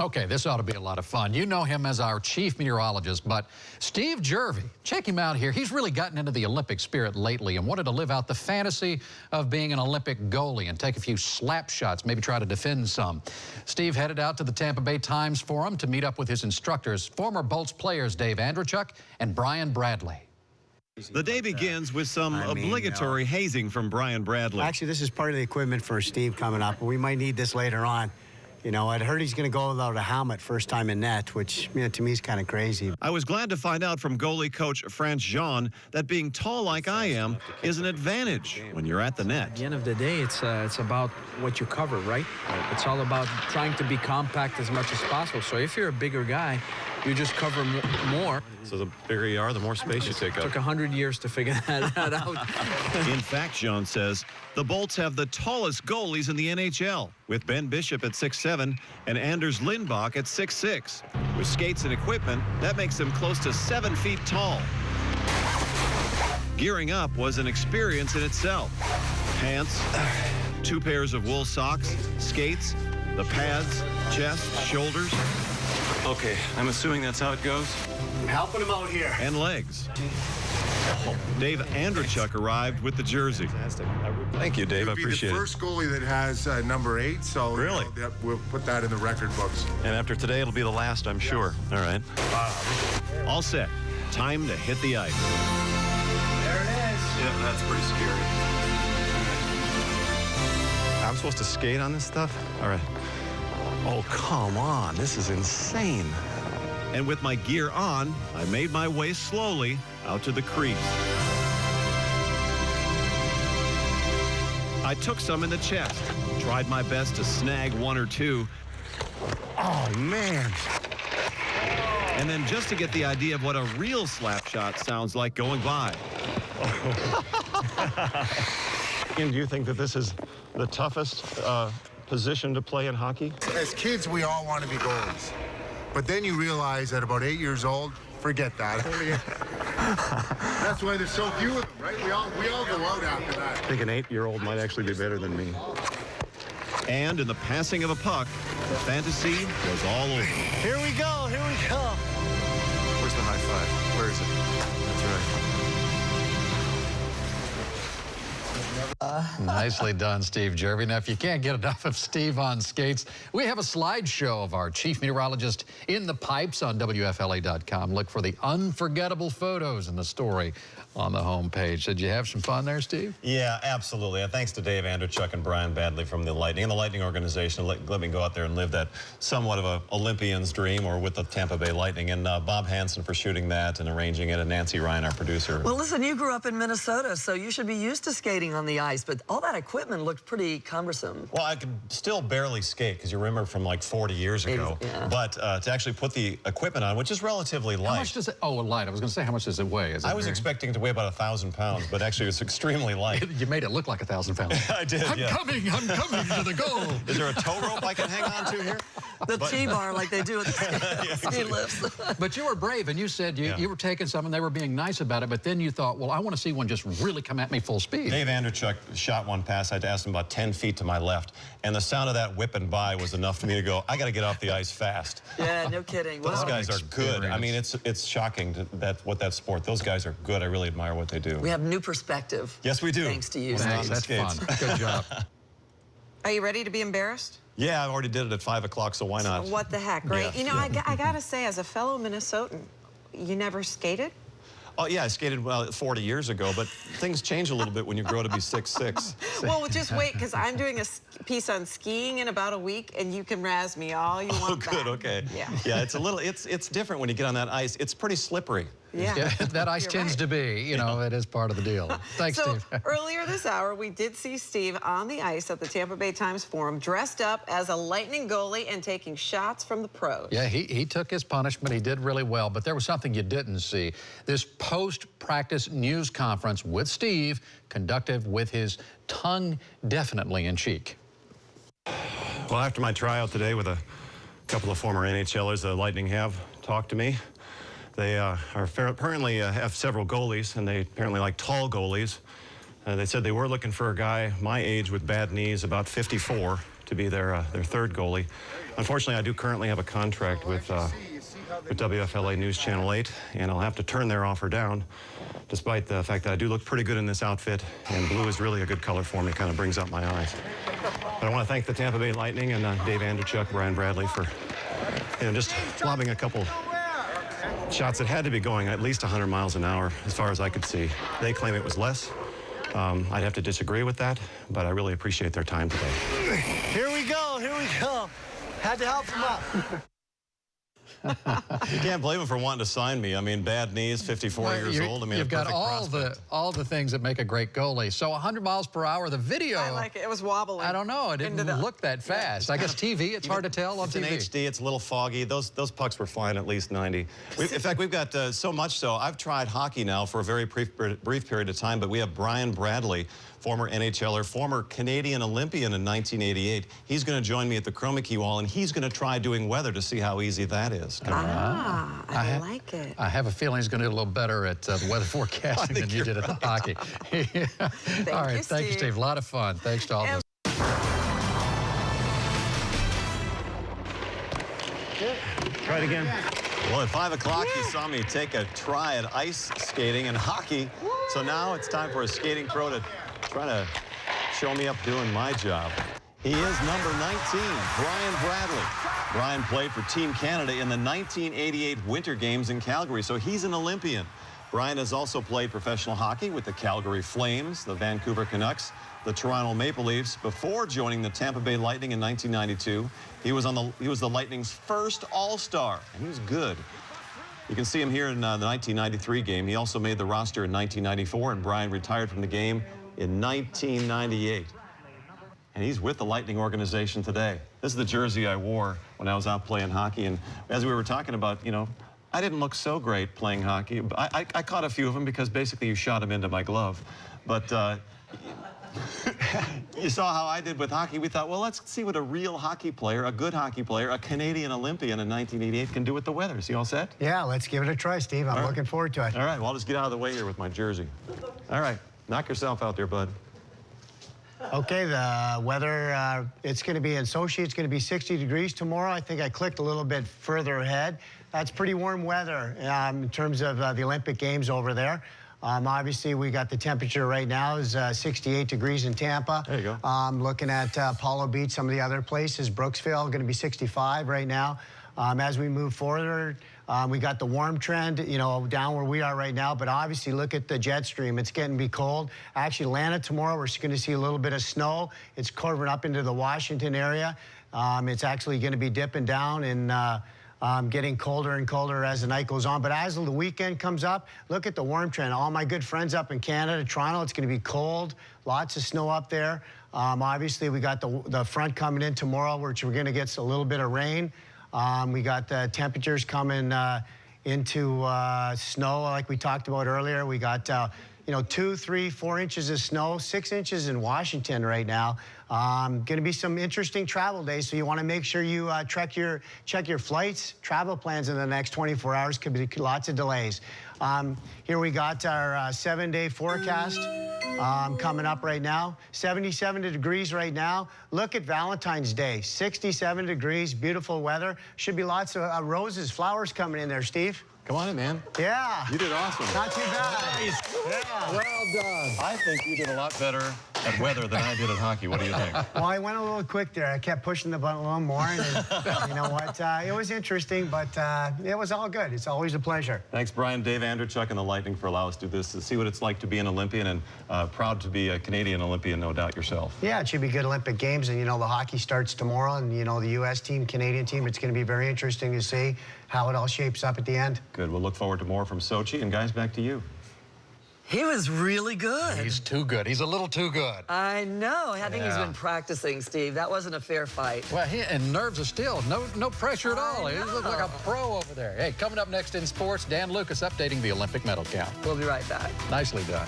Okay, this ought to be a lot of fun. You know him as our chief meteorologist, but Steve Jerve, check him out here. He's really gotten into the Olympic spirit lately and wanted to live out the fantasy of being an Olympic goalie and take a few slap shots, maybe try to defend some. Steve headed out to the Tampa Bay Times Forum to meet up with his instructors, former Bolts players Dave Andreychuk and Brian Bradley. The day begins with some obligatory hazing from Brian Bradley. Actually, this is part of the equipment for Steve coming up. We might need this later on. You know, I'd heard he's going to go without a helmet first time in net, which, you know, to me is kind of crazy. I was glad to find out from goalie coach Franz Jean that being tall like I am is an advantage when you're at the net. At the end of the day, it's about what you cover, right? It's all about trying to be compact as much as possible. So if you're a bigger guy, you just cover more. So the bigger you are, the more space you take up. It took 100 years to figure that out. In fact, Jean says, the Bolts have the tallest goalies in the NHL, with Ben Bishop at 6'7" and Anders Lindbach at 6'6". With skates and equipment, that makes them close to 7 feet tall. Gearing up was an experience in itself. Pants, 2 pairs of wool socks, skates, the pads, chest, shoulders. Okay, I'm assuming that's how it goes. I'm helping him out here. And legs. Dave Andreychuk arrived with the jersey. Thank you, Dave. I appreciate it. You'll be the first goalie that has number 8, so really? You know, we'll put that in the record books. And after today, it'll be the last, I'm sure. All right. All set. Time to hit the ice. There it is. Yeah, that's pretty scary. I'm supposed to skate on this stuff? All right. Oh, come on. This is insane. And with my gear on, I made my way slowly out to the crease. I took some in the chest, tried my best to snag 1 or 2. Oh, man. And then just to get the idea of what a real slap shot sounds like going by. And do you think that this is the toughest position to play in hockey? As kids, we all want to be goalies. But then you realize at about 8 years old, forget that. That's why there's so few of them, right? We all go out after that. I think an 8-year-old might actually be better than me. And in the passing of a puck, the fantasy was all over. Here we go. Here we go. Where's the high five? Where is it? That's right. Nicely done, Steve Jerve. Now, if you can't get enough of Steve on skates, we have a slideshow of our chief meteorologist in the pipes on WFLA.com. Look for the unforgettable photos in the story on the homepage. Did you have some fun there, Steve? Yeah, absolutely. And thanks to Dave Andreychuk and Brian Bradley from the Lightning and the Lightning organization. Let me go out there and live that somewhat of a Olympian's dream, or with the Tampa Bay Lightning. And Bob Hansen for shooting that and arranging it, and Nancy Ryan, our producer. Well, listen, you grew up in Minnesota, so you should be used to skating on the ice, but all that equipment looked pretty cumbersome. Well, I could still barely skate, because you remember from like 40 years ago. Yeah. But to actually put the equipment on, which is relatively light. How much does it, light. I was going to say, how much does it weigh? I was expecting to weigh about 1,000 pounds, but actually it's extremely light. You made it look like 1,000 pounds. I did, I'm coming to the goal. Is there a tow rope I can hang on to here? The T-bar like they do at the ski lifts. But you were brave, and you said you were taking some, and they were being nice about it, but then you thought, well, I want to see one just really come at me full speed. Dave Andreychuk shot one pass. I asked him about 10 feet to my left, and the sound of that whipping by was enough for me to go, I got to get off the ice fast. Yeah, no kidding. Those guys are good. I mean, it's shocking what that sport. Those guys are good. I really admire what they do. We have new perspective. Yes, we do. Thanks to you. Thanks, that's fun. Good job. Are you ready to be embarrassed? Yeah, I already did it at 5 o'clock, so why not? What the heck, right? Yeah. You know, I got to say, as a fellow Minnesotan, you never skated? Oh, yeah, I skated 40 years ago, but things change a little bit when you grow to be 6'6". Well, just wait, because I'm doing a piece on skiing in about a week, and you can razz me all you want. Oh, good, okay. Yeah. Yeah, it's different when you get on that ice. It's pretty slippery. Yeah, that ice tends to be, you know, it is part of the deal. Thanks, so, Steve. Earlier this hour, we did see Steve on the ice at the Tampa Bay Times Forum, dressed up as a Lightning goalie and taking shots from the pros. Yeah, he took his punishment. He did really well, but there was something you didn't see. This post-practice news conference with Steve, conducted with his tongue definitely in cheek. Well, after my tryout today with a couple of former NHLers, the Lightning have talked to me. They apparently have several goalies, and they apparently like tall goalies. They said they were looking for a guy my age with bad knees, about 54, to be their third goalie. Unfortunately, I do currently have a contract with WFLA News Channel 8, and I'll have to turn their offer down, despite the fact that I do look pretty good in this outfit, and blue is really a good color for me, kind of brings up my eyes. But I want to thank the Tampa Bay Lightning and Dave Andreychuk, Brian Bradley for just lobbing a couple shots that had to be going at least 100 miles an hour, as far as I could see. They claim it was less. I'd have to disagree with that, but I really appreciate their time today. Here we go. Here we go. Had to help him up. You can't blame him for wanting to sign me. I mean, bad knees, 54 years old. I mean, you've got all the things that make a great goalie. So 100 miles per hour, the video. I like it. It was wobbling. I don't know. It didn't look that fast. I guess TV, it's hard to tell on TV. It's in HD. It's a little foggy. Those pucks were flying at least 90. In fact, we've got so much so. I've tried hockey now for a very brief period of time, but we have Brian Bradley, former NHLer, former Canadian Olympian in 1988. He's going to join me at the chroma key wall, and he's going to try doing weather to see how easy that is. I like it. I have a feeling he's going to do a little better at the weather forecasting than you did at the hockey. All right, thank you, Steve. A lot of fun. Thanks to all of us. Try it again. Well, at 5 o'clock, you saw me take a try at ice skating and hockey. So now it's time for a skating pro to try to show me up doing my job. He is number 19, Brian Bradley. Brian played for Team Canada in the 1988 Winter Games in Calgary, so he's an Olympian. Brian has also played professional hockey with the Calgary Flames, the Vancouver Canucks, the Toronto Maple Leafs. Before joining the Tampa Bay Lightning in 1992, he was the Lightning's first All-Star, and he was good. You can see him here in the 1993 game. He also made the roster in 1994, and Brian retired from the game in 1998. And he's with the Lightning organization today. This is the jersey I wore when I was out playing hockey. And as we were talking about, you know, I didn't look so great playing hockey. I caught a few of them because basically you shot them into my glove. But you saw how I did with hockey. We thought, well, let's see what a real hockey player, a good hockey player, a Canadian Olympian in 1988 can do with the weather. Is he all set? Yeah, let's give it a try, Steve. I'm looking forward to it. All right, well, I'll just get out of the way here with my jersey. All right, knock yourself out there, bud. Okay, the weather, it's going to be in Sochi. It's going to be 60 degrees tomorrow. I think I clicked a little bit further ahead. That's pretty warm weather in terms of the Olympic Games over there. Obviously, we got the temperature right now is 68 degrees in Tampa. There you go. Looking at Apollo Beach, some of the other places, Brooksville, going to be 65 right now. As we move forward, we got the warm trend, you know, down where we are right now, but obviously look at the jet stream. It's getting to be cold. Actually, Atlanta tomorrow, we're going to see a little bit of snow. It's carving up into the Washington area. It's actually going to be dipping down and getting colder and colder as the night goes on. But as the weekend comes up, look at the warm trend. All my good friends up in Canada, Toronto, it's going to be cold. Lots of snow up there. Obviously, we got the front coming in tomorrow, which we're going to get a little bit of rain. We got the temperatures coming into snow, like we talked about earlier. We got, you know, 2, 3, 4 inches of snow, 6 inches in Washington right now. Going to be some interesting travel days, so you want to make sure you check your flights, travel plans in the next 24 hours. Could be lots of delays. Here we got our 7-day forecast coming up right now. 77 degrees right now. Look at Valentine's Day, 67 degrees, beautiful weather. Should be lots of roses, flowers coming in there, Steve. Come on in, man. Yeah. You did awesome. Not too bad. Nice. Yeah. Well done. I think you did a lot better at weather than I did at hockey. What do you think? Well, I went a little quick there. I kept pushing the button a little more. And you know what? It was interesting, but it was all good. It's always a pleasure. Thanks, Brian, Dave Andreychuk, and the Lightning for allowing us to do this, to see what it's like to be an Olympian, and proud to be a Canadian Olympian, no doubt yourself. Yeah, it should be good Olympic Games, and you know the hockey starts tomorrow, and you know the U.S. team, Canadian team. It's going to be very interesting to see how it all shapes up at the end. Good. We'll look forward to more from Sochi, and guys, back to you. He was really good. He's too good. He's a little too good. I know. I think he's been practicing, Steve. That wasn't a fair fight. Well, and nerves are still. No pressure at all. He looks like a pro over there. Hey, coming up next in sports, Dan Lucas updating the Olympic medal count. We'll be right back. Nicely done.